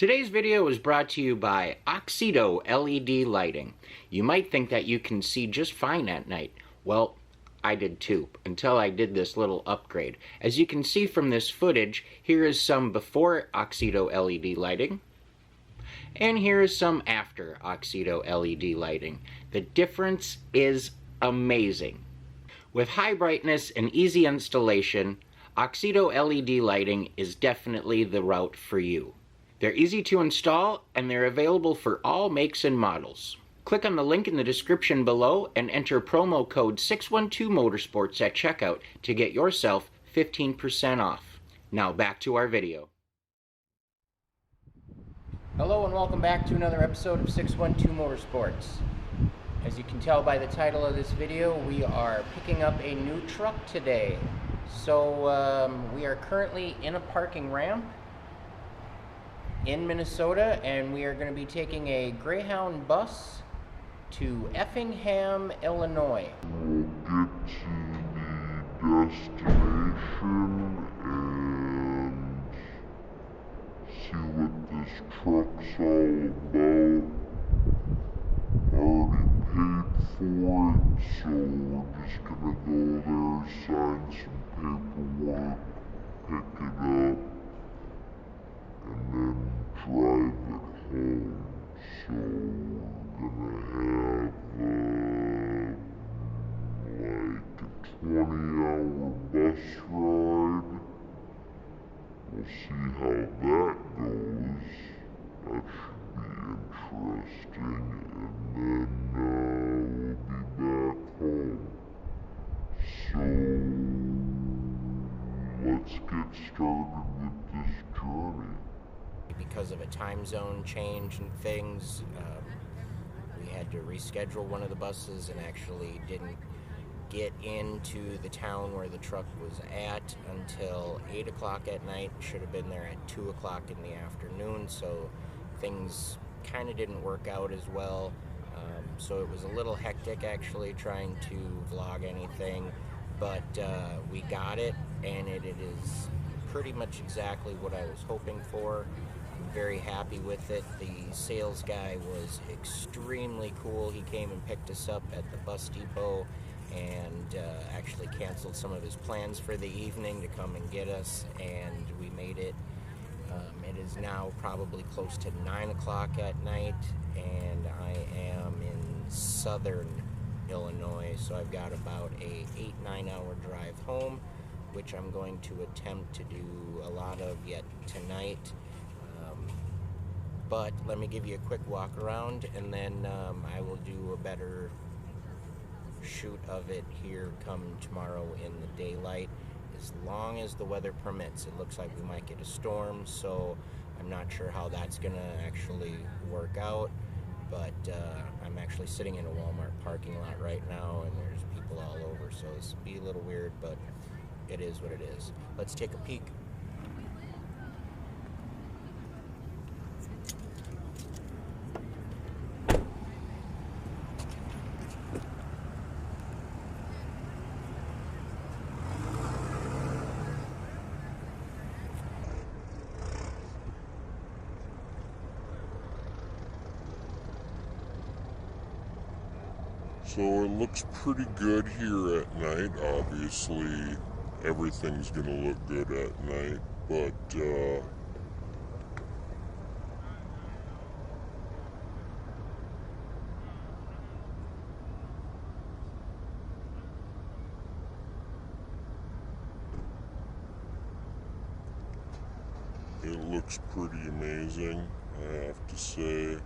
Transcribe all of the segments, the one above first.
Today's video is brought to you by Oxedo LED lighting. You might think that you can see just fine at night. Well, I did too, until I did this little upgrade. As you can see from this footage, here is some before Oxedo LED lighting, and here is some after Oxedo LED lighting. The difference is amazing. With high brightness and easy installation, Oxedo LED lighting is definitely the route for you. They're easy to install, and they're available for all makes and models. Click on the link in the description below and enter promo code 612motorsports at checkout to get yourself 15% off. Now back to our video. Hello and welcome back to another episode of 612 Motorsports. As you can tell by the title of this video, we are picking up a new truck today. So we are currently in a parking ramp in Minnesota, and we are going to be taking a Greyhound bus to Effingham, Illinois. We'll get to the destination and see what this truck's all about. Already paid for it, so we're just gonna go there, sign some paperwork, pick it up, and then drive it home. So we're gonna have like a 20-hour bus ride. We'll see how that goes. That should be interesting. And then we'll be back home. So let's get started with this journey. Because of a time zone change and things, we had to reschedule one of the buses and actually didn't get into the town where the truck was at until 8 o'clock at night. Should have been there at 2 o'clock in the afternoon, so things kind of didn't work out as well. So it was a little hectic actually trying to vlog anything, but we got it, and it is pretty much exactly what I was hoping for. I'm very happy with it. The sales guy was extremely cool. He came and picked us up at the bus depot and actually canceled some of his plans for the evening to come and get us, and we made it. It is now probably close to 9 o'clock at night, and I am in southern Illinois, so I've got about a 8-9 hour drive home, which I'm going to attempt to do a lot of yet tonight. But let me give you a quick walk around, and then I will do a better shoot of it here come tomorrow in the daylight, as long as the weather permits. It looks like we might get a storm, so I'm not sure how that's gonna actually work out, but I'm actually sitting in a Walmart parking lot right now, and there's people all over, so this will be a little weird, but it is what it is. Let's take a peek. So it looks pretty good here at night. Obviously, everything's gonna look good at night, but it looks pretty amazing, I have to say.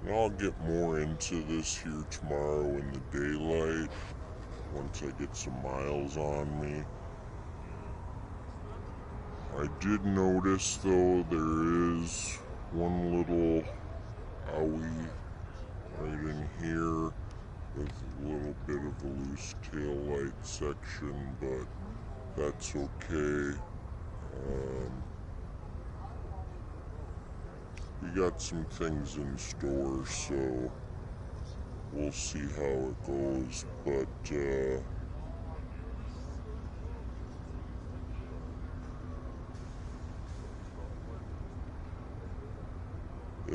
And I'll get more into this here tomorrow in the daylight, once I get some miles on me. I did notice though there is one little owie right in here with a little bit of a loose tail light section, but that's okay. We got some things in store, so we'll see how it goes, but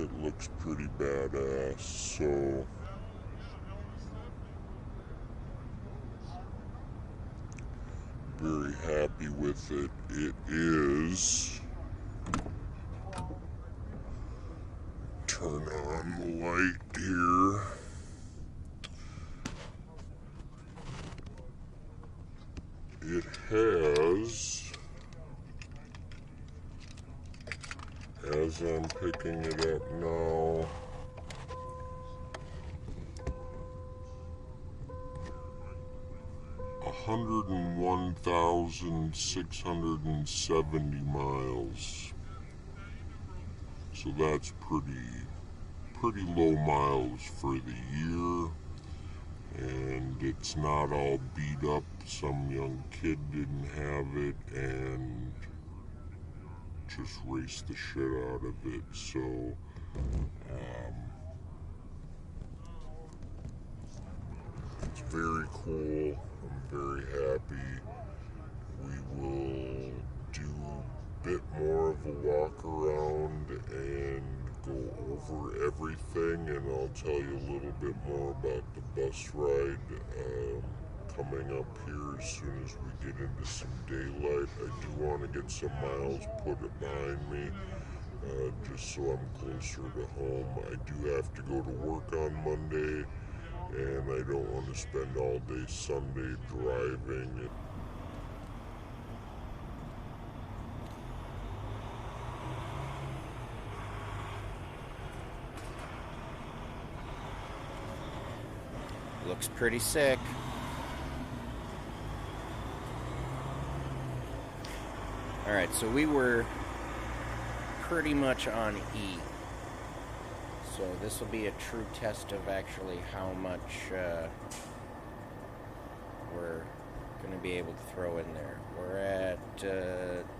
it looks pretty badass. So very happy with it. It is, turn on the light here. It has, as I'm picking it up now, 101,670 miles. So that's pretty low miles for the year. And it's not all beat up. Some young kid didn't have it and just raced the shit out of it. So it's very cool. I'm very happy. We will do a bit more of a walk around and go over everything, and I'll tell you a little bit more about the bus ride coming up here as soon as we get into some daylight. I do want to get some miles put behind me, just so I'm closer to home. I do have to go to work on Monday, and I don't want to spend all day Sunday driving. Looks pretty sick. Alright, so we were pretty much on E. So this will be a true test of actually how much we're going to be able to throw in there. We're at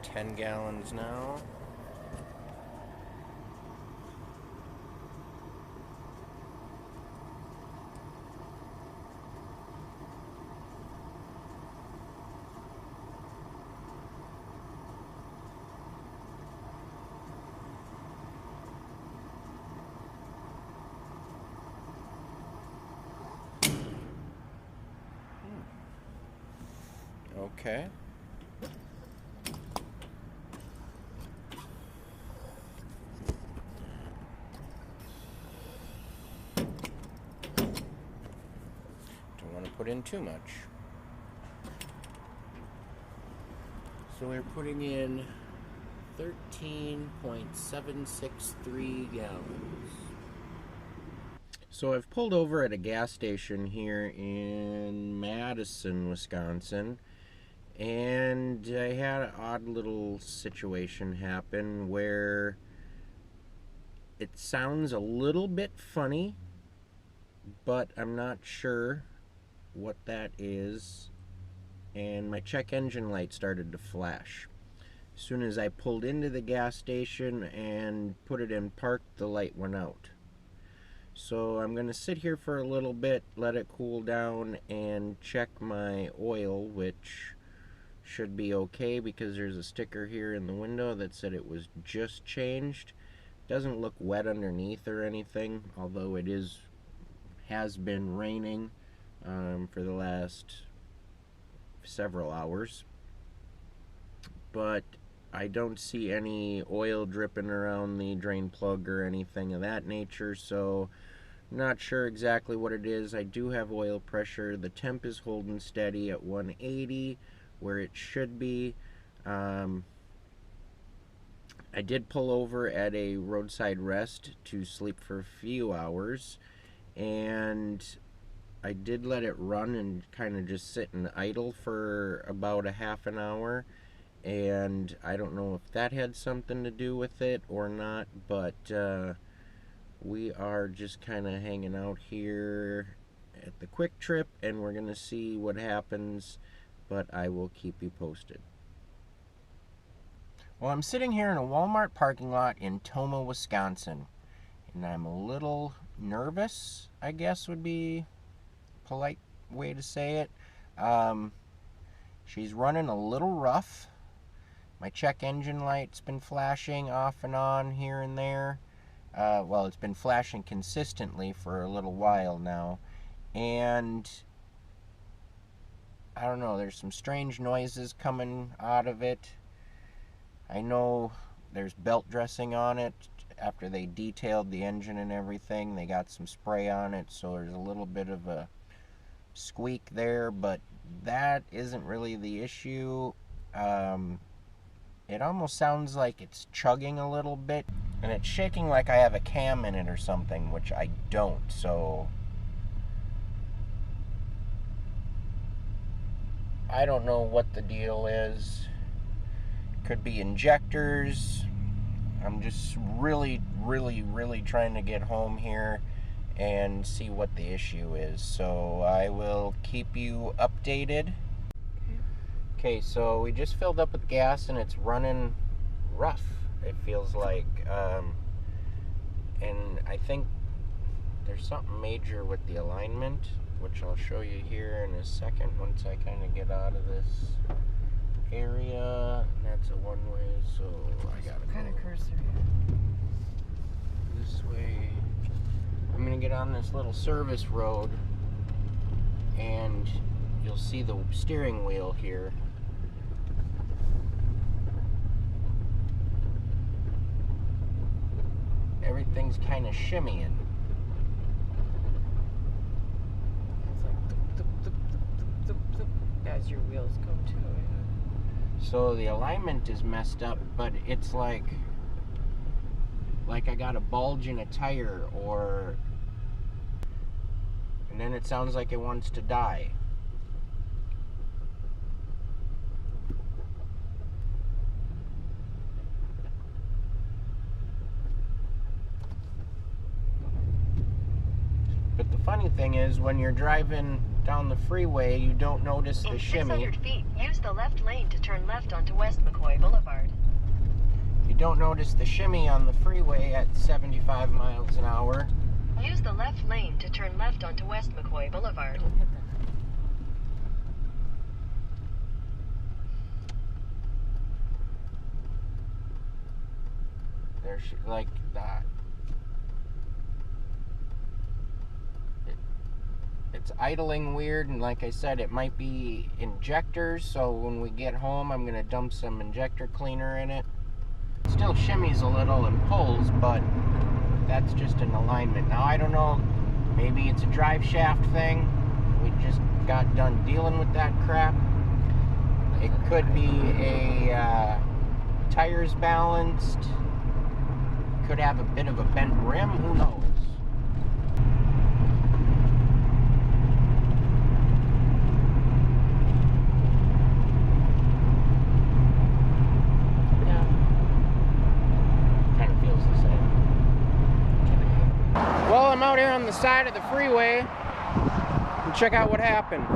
10 gallons now. Okay. Don't want to put in too much. So we're putting in 13.763 gallons. So I've pulled over at a gas station here in Madison, Wisconsin. And I had an odd little situation happen where it sounds a little bit funny, but I'm not sure what that is. And my check engine light started to flash. As soon as I pulled into the gas station and put it in park, the light went out. So I'm going to sit here for a little bit, let it cool down, and check my oil, which should be okay because there's a sticker here in the window that said it was just changed. Doesn't look wet underneath or anything, although it has been raining for the last several hours. But I don't see any oil dripping around the drain plug or anything of that nature, so I'm not sure exactly what it is. I do have oil pressure. The temp is holding steady at 180. Where it should be. I did pull over at a roadside rest to sleep for a few hours, and I did let it run and kind of just sit and idle for about a half an hour, and I don't know if that had something to do with it or not, but we are just kind of hanging out here at the Quick Trip, and we're gonna see what happens, but I will keep you posted. Well, I'm sitting here in a Walmart parking lot in Tomah, Wisconsin, and I'm a little nervous, I guess would be a polite way to say it. She's running a little rough. My check engine light's been flashing off and on here and there, Well, it's been flashing consistently for a little while now, and I don't know, there's some strange noises coming out of it. I know there's belt dressing on it. After they detailed the engine and everything, they got some spray on it, so there's a little bit of a squeak there, but that isn't really the issue. It almost sounds like it's chugging a little bit, and it's shaking like I have a cam in it or something, which I don't, so I don't know what the deal is. Could be injectors. I'm just really trying to get home here and see what the issue is. So I will keep you updated. Okay, so we just filled up with gas and it's running rough, it feels like. And I think there's something major with the alignment, which I'll show you here in a second once I kind of get out of this area. And that's a one-way, so I gotta What kind of go cursor? this way. I'm gonna get on this little service road, and you'll see the steering wheel here. Everything's kind of shimmying. It's like thup, thup, thup, thup, thup, thup, thup, as your wheels go too. Yeah. So the alignment is messed up, but it's like I got a bulge in a tire, or and then it sounds like it wants to die. But the funny thing is, when you're driving down the freeway, you don't notice the shimmy. In 600 feet, use the left lane to turn left onto West McCoy Boulevard. You don't notice the shimmy on the freeway at 75 miles an hour. Use the left lane to turn left onto West McCoy Boulevard. Don't hit that. There's like that. It's idling weird, and like I said, it might be injectors, so when we get home I'm gonna dump some injector cleaner in it. Still shimmies a little and pulls, but that's just an alignment. Now I don't know, maybe it's a drive shaft thing. We just got done dealing with that crap. It could be a tires balanced, could have a bit of a bent rim, who knows. Well, I'm out here on the side of the freeway, and check out what happened.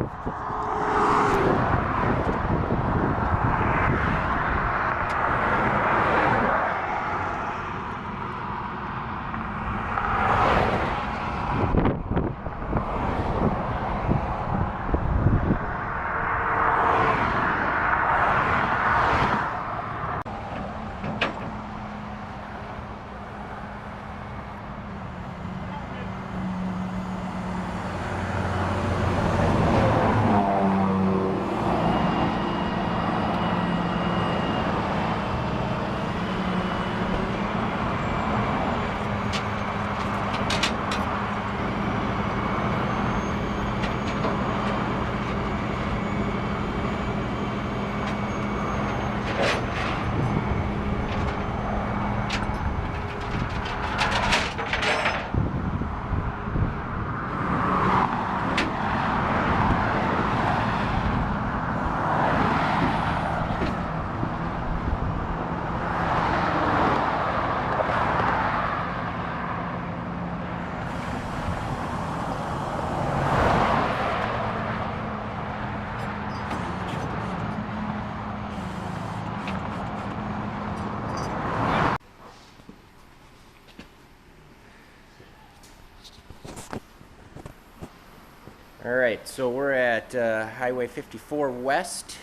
Alright, so we're at Highway 54 West,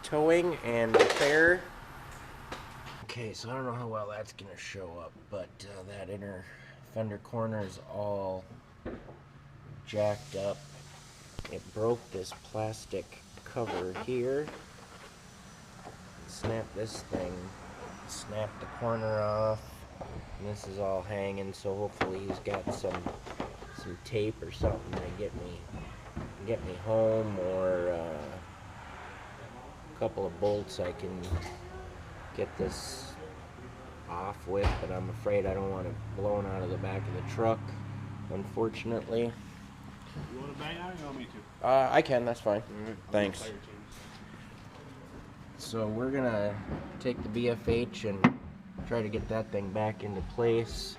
towing and repair. Okay, so I don't know how well that's gonna show up, but that inner fender corner is all jacked up. It broke this plastic cover here. Snapped this thing, snapped the corner off, and this is all hanging, so hopefully he's got some tape or something to get me home, or a couple of bolts I can get this off with, but I'm afraid I don't want it blown out of the back of the truck, unfortunately. You want to bang out or you want me to? I can, that's fine. Alright, Thanks. I'll So we're gonna take the BFH and try to get that thing back into place.